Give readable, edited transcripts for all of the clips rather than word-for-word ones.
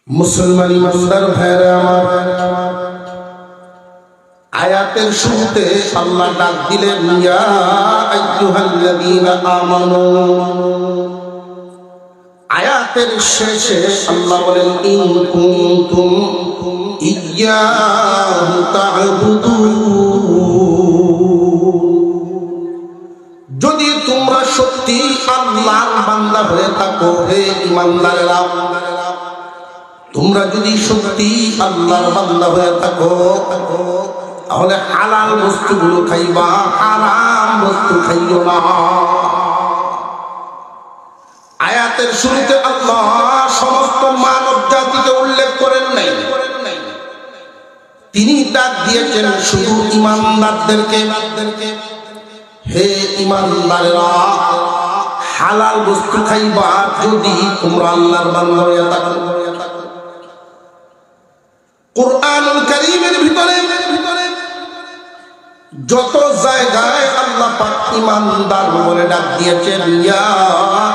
মুসলমান ইমানদার ভাইরা আমার, আয়াতের শুরুতে আল্লাহ ডাক দিলেন ইয়া আইয়ুহাল্লাযীনা আমানু। আয়াতের শেষে আল্লাহ বলেন ইন কুনতুম ইয়্যাহু তা'বুদুন। যদি তোমরা সত্যি আল্লাহর বান্দা হয়ে থাকো, হে ঈমানদারেরা, তোমরা যদি সত্যি আল্লাহর বান্দা হয়ে থাকো, তাহলে হালাল বস্তুগুলো খাইবা, হারাম বস্তু খাইও না। আয়াতের শুরুতে আল্লাহ সমস্ত মানব জাতিকে উল্লেখ করেন নাই, তিনি ডাক দিয়েছেন শুধু ঈমানদারদেরকে। হে ঈমানদারেরা, হালাল বস্তু খাইবা যদি তোমরা আল্লাহর বান্দা হয়ে থাকো। কুরআনুল কারীমের ভিতরে যত জায়গায় আল্লাহ পাক ঈমানদার বলে ডাক দিয়েছেন ইয়া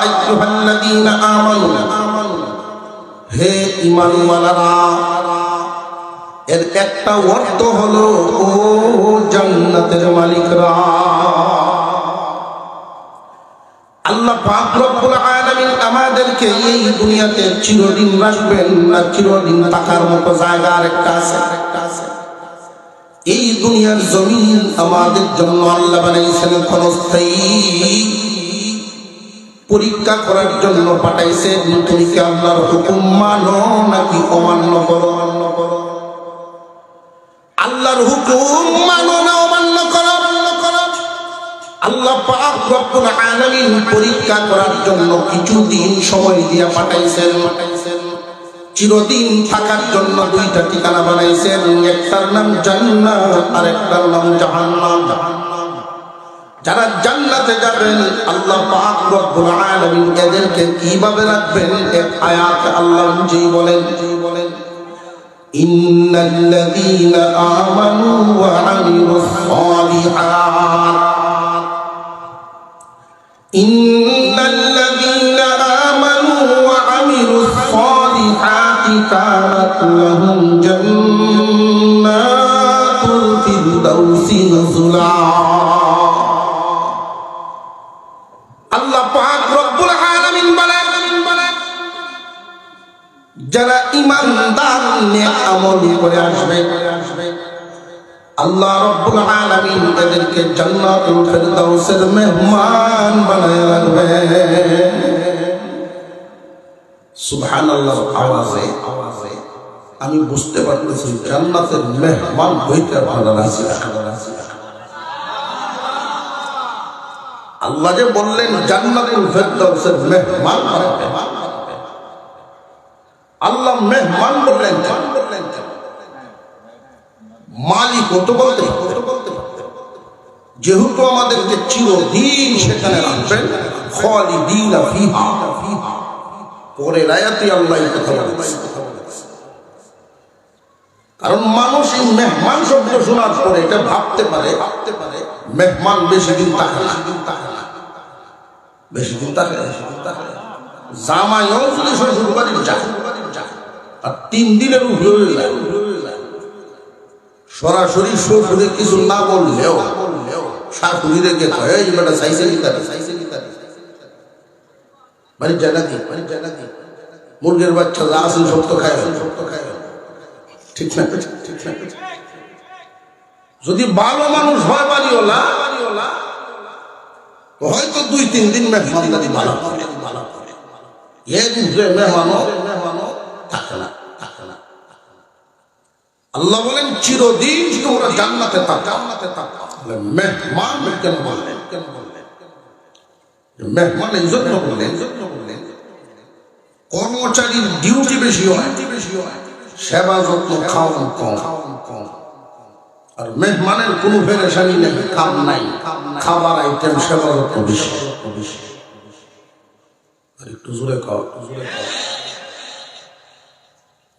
আইয়ুহাল্লাযীনা আমানু, হে ঈমানওয়ালারা, এর একটা অর্থ হলো ও জান্নাতের মালিকরা। আল্লাহ পাক রব্বুল আলামিন আমাদেরকে এই দুনিয়াতে চিরদিন রাখবেন না, চিরদিন থাকার মতো জায়গা আরেকটা আছে। এই দুনিয়ার জমিন আমাদের জন্য আল্লাহ বানাইছেন ক্ষণস্থায়ী, পরীক্ষা করার জন্য পাঠাইছেন তুমি কি আল্লাহর হুকুম মানো নাকি অমান্য করো। আল্লাহর হুকুম মানো না অমান্য করো। আল্লাহ পাক রব্বুল আলামিন পরীক্ষা করার জন্য কিছুদিন সময় দিয়া পাঠাইছেন। চিরদিন থাকার জন্য দুইটা ঠিকানা বানাইছেন, একটার নাম জান্নাত আর একটার নাম জাহান্নাম। যারা জান্নাতে যাবেন আল্লাহ পাক রব্বুল আলামিন এদেরকে কিভাবে রাখবেন, এক আয়াতে আল্লাহ নিজেই বলেন ইন্নাল্লাযীনা আমানু ওয়া আমিলুস সালিহাত, ইন্নাল্লাযীনা আমানু ওয়া আমিলুস সালিহাতি কানাত লাহুম জান্নাতুল ফিরদাউসি নুজুলা। আল্লাহ পাক রব্বুল আলামিন বলেন যারা ঈমানদার নেক আমল করে আসবে আল্লাহ রব্বুল আলামিন তাদেরকে জান্নাতুল ফিরদাউসের মেহমান বানায় রাখবে। সুবহানাল্লাহ আওয়াজে আমি বুঝতে পারতেছি জান্নাতের মেহমান হইতে আপনারা রাজি আছেন। আল্লাহ যে বললেন জান্নাতুল ফিরদাউসের মেহমান বানাবে, আল্লাহ মেহমান বললেন মালিক হতে বলতে, যেহেতু আমাদেরকে চিরদিন সেখানে রাখবেন, খালিদিনা ফিহা। পরের আয়াতে আল্লাহ এই কথা বলেছেন। কারণ মানুষ এই মেহমান শব্দ শোনার পরে এটা ভাবতে পারে মেহমান বেশি দিন থাকে না, বেশি দিন থাকে। জামাইও যদি শ্বশুর বাড়ি যায় আর 3 দিনের উপরে যায়, সরাসরি শ্বশুরে কিছু না বললেও শাশুড়ি রেখে এই বেটা চাইছে কি তার বাড়ির জানাতি মুরগির বাচ্চা যা আছে সব তো খায়, ঠিক না? যদি ভালো মানুষ হয় বাড়িওয়ালা, হয়তো 2-3 দিন মেহমানদারি ভালো করে, এর উপরে মেহমানও থাকে না। আল্লাহ বলেন চিরদিন তোমরা জান্নাতে থাকো। মেহমান কেন বললেন? মেহমান এই জন্য বললেন কর্মচারীর ডিউটি বেশি হয়, সেবা যত্ন খাওয়ান কম। আর মেহমানের কোনো পেরেশানি নেই, কাম নাই, খাবার আইটেম সেবা যত্ন বেশি। আর একটু জোরে খাও।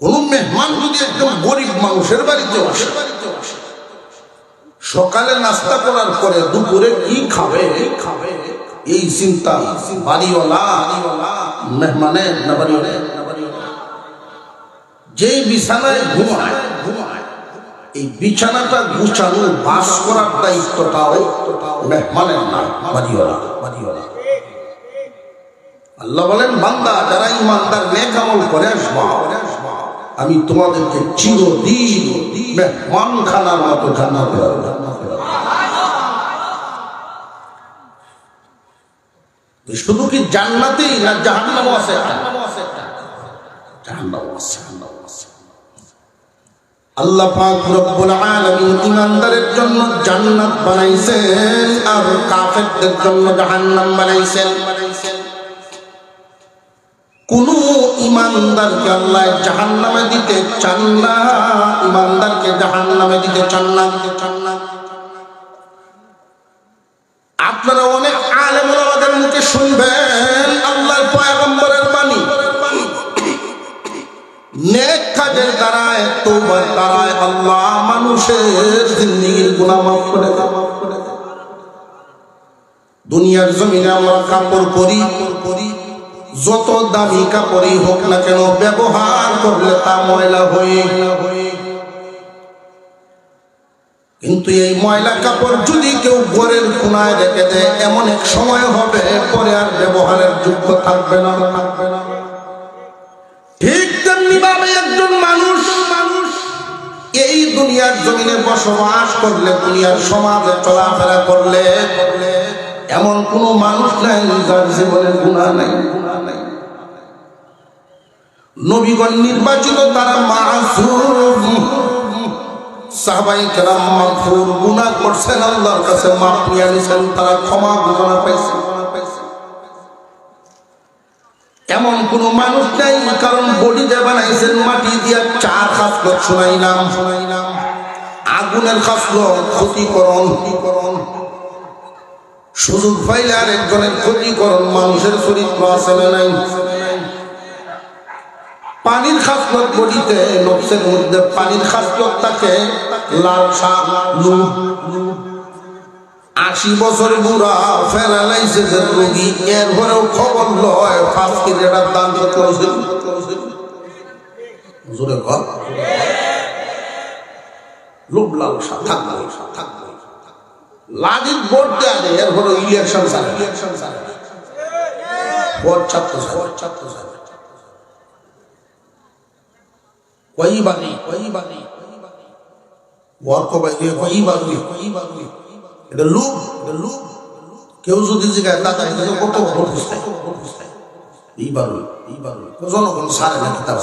কোন মেহমান যদি একদম গরিব মানুষের বাড়িতে আসে, সকালে নাস্তা করার পরে দুপুরে কি খাবে এই চিন্তা বাড়িওয়ালা মেহমানের না বাড়িওয়ালা যেই বিছানায় ঘুমায় এই বিছানাটা গুছানো বাস করার দায়িত্বটাও মেহমানের না, বাড়িওয়ালা। আল্লাহ বলেন, বান্দা যারা ইমানদার নেক আমল করে আসবা, আমি তোমাদেরকে চিরদিন মেহমান খানার মতো জান্নাতে রাখবো। শুধু কি জান্নাতেই না জাহান্নামও আছে? জাহান্নামও আছে। আল্লাহ পাক রব্বুল আলামিন ইমানদারের জন্য জান্নাত বানাইছেন আর কাফেরদের জন্য জাহান্নাম বানাইছেন। কোন ইমানদারকে আল্লাহ জাহান্নামে দিতে চান না, ইমানদারকে জাহান্নামে দিতে চান না। আপনারা অনেক আলেম ওলামাদের মুখে শুনবেন আল্লাহর পয়গম্বরের বাণী, নেক কাজের দ্বারায়, তওবার দ্বারায় আল্লাহ মানুষের জিন্দেগীর গুনাহ মাফ করে দেন। দুনিয়ার জমিনে আমরা কাপড় পরি, যত দামি কাপড়ই হোক না কেন ব্যবহার করলে তা ময়লা হয়ে, কিন্তু এই ময়লা কাপড় যদি কেউ ঘরের কোনায় রেখে দেয়, এমন এক সময় হবে পরে আর ব্যবহারের যোগ্য থাকবে না। ঠিক তেমনি ভাবে একজন মানুষ এই দুনিয়ার জমিনে বসবাস করলে, দুনিয়ার সমাজে চলাফেরা করলে, এমন কোন মানুষ নাই যার জীবনে গুনাহ নাই। নবীগণ নির্বাচিত, তারা মাসুম, সাহাবায়ে কেরাম মাগফুর, গুনাহ করছেন, আল্লাহর কাছে মাফ নিয়ে নিছেন, তারা ক্ষমা ঘোষণা পাইছেন। এমন কোন মানুষ নাই, কারণ বডিতে বানাইছেন মাটি দিয়া, চার খাসলত শুনাইলাম, আগুনের খাসলত ক্ষতিকরণ, সুযোগ পাইলে আরেকজনের ক্ষতিকরণ, মানুষের চরিত্র আছে না নাই? পানির খাসলত বডিতে, নফসের মধ্যে পানির খাসলত থাকে, লালসা, লোভ। 80 বছর বুড়া প্যারালাইসিসের রোগী, এরপরেও খবর লয় 5 কেজি দান করতে হয়েছিল। লোভ লালসা থাকবে, লাজিত ভোট দেয়, এরপরে ইলেকশন চালে, ভোট ছাত্র কই বানি ওয়ার্ক বাইরে কই বানি, এটা লোভ। কেউ যদি জিজ্ঞাসা দাদা এটা কত ভোট খুঁজতে, জনগণ সারে না কিতাব।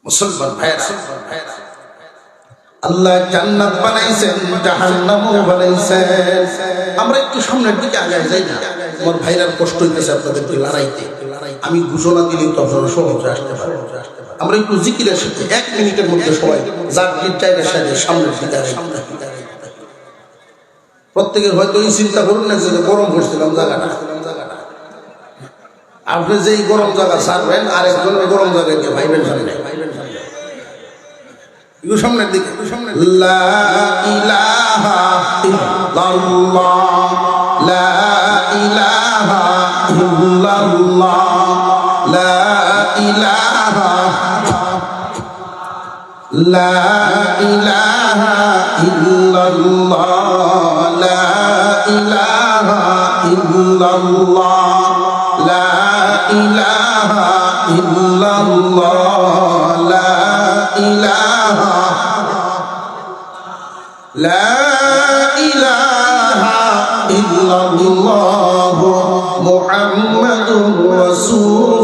মুসলমান ভাইরা, আল্লাহ জান্নাত বানাইছেন, জাহান্নামও বানাইছেন। আমরা একটু সামনের দিকে আগায় যাই না? আমার ভাইরার কষ্ট হইতেছে আপনাদেরকে লড়াইতে, আমি ঘোষণা দিলেই তো আপনারা সহজে আসতে পারেন। আমরা একটু জিকিরের সাথে 1 মিনিটের মধ্যে সবাই যার জায়গার সাথে সামনের দিকে আসে। প্রত্যেকের হয়তো এই চিন্তা করুন না যে গরম করছিলাম জায়গাটা, আপনি যেই গরম জায়গা ছাড়বেন আরেকজন গরম জায়গায় গিয়ে ভাইবেন সামনে, সামনের দিকে। লা ইলাহা ইল্লাল্লাহ, লা ইলাহা ইল্লাল্লাহ, লা ইলাহা, লা ইলাহা ইল্লাল্লাহ, লা ইলাহা ইল্লাল্লাহ, লা ইলাহা ইল্লাল্লাহ, লা ইলাহা, লা ইলাহা ইল্লাল্লাহ, মুহাম্মাদুর রাসূলুল্লাহ।